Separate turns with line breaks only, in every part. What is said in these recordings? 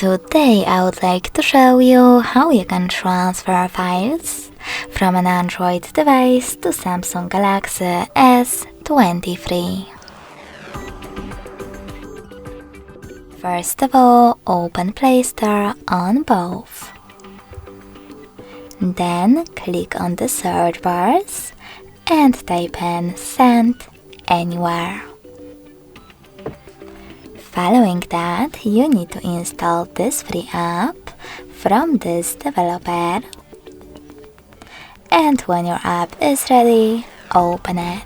Today I would like to show you how you can transfer files from an Android device to Samsung Galaxy S23. First of all, open Play Store on both. Then click on the search bars and type in Send Anywhere. Following that, you need to install this free app from this developer, and when your app is ready, open it.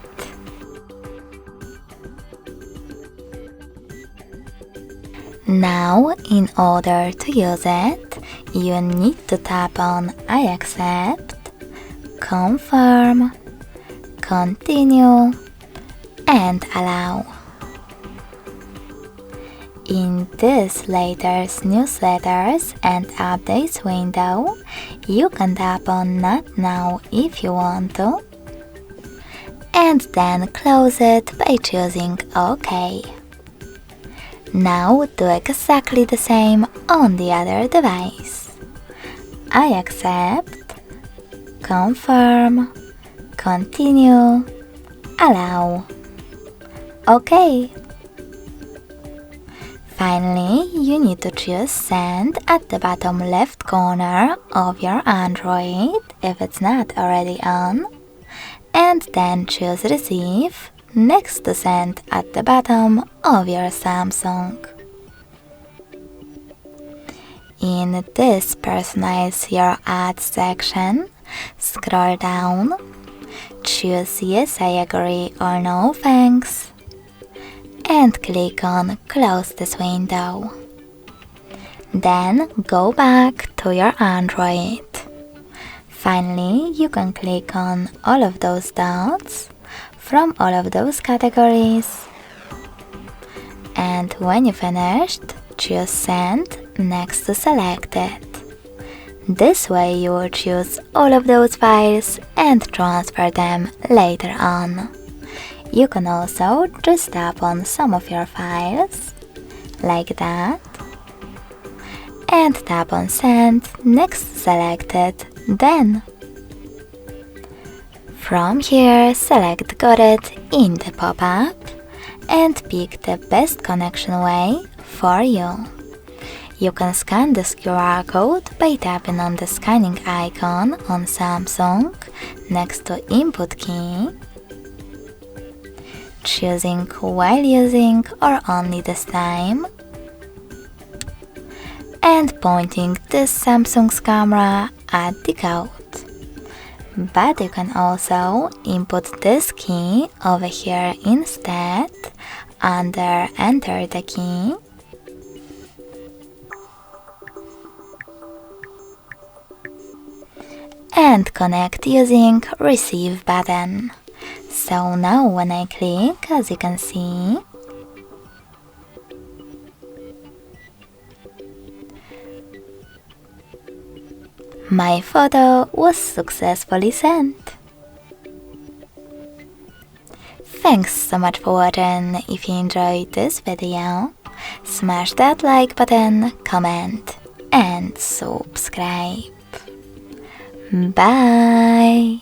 Now, in order to use it, you need to tap on I accept, confirm, continue, and allow. In this latest newsletters and updates window, you can tap on Not Now if you want to, and then close it by choosing OK. Now do exactly the same on the other device. I accept, confirm, continue, allow. OK. Finally, you need to choose Send at the bottom left corner of your Android if it's not already on, and then choose Receive next to Send at the bottom of your Samsung. In this Personalize Your Ad section, scroll down, choose Yes I agree or No thanks, and click on Close this window. Then go back to your Android. Finally, you can click on all of those dots from all of those categories. And when you finished, choose Send next to Selected. This way you will choose all of those files and transfer them later on. You can also just tap on some of your files, like that, and tap on Send next to Selected, then. From here, select Got It in the pop-up and pick the best connection way for you. You can scan this QR code by tapping on the scanning icon on Samsung next to Input key, choosing while using or only this time, and pointing this Samsung's camera at the code. But you can also input this key over here instead under Enter the key, and connect using Receive button. So now when I click, as you can see, my photo was successfully sent. Thanks so much for watching. If you enjoyed this video, smash that like button, comment and subscribe. Bye!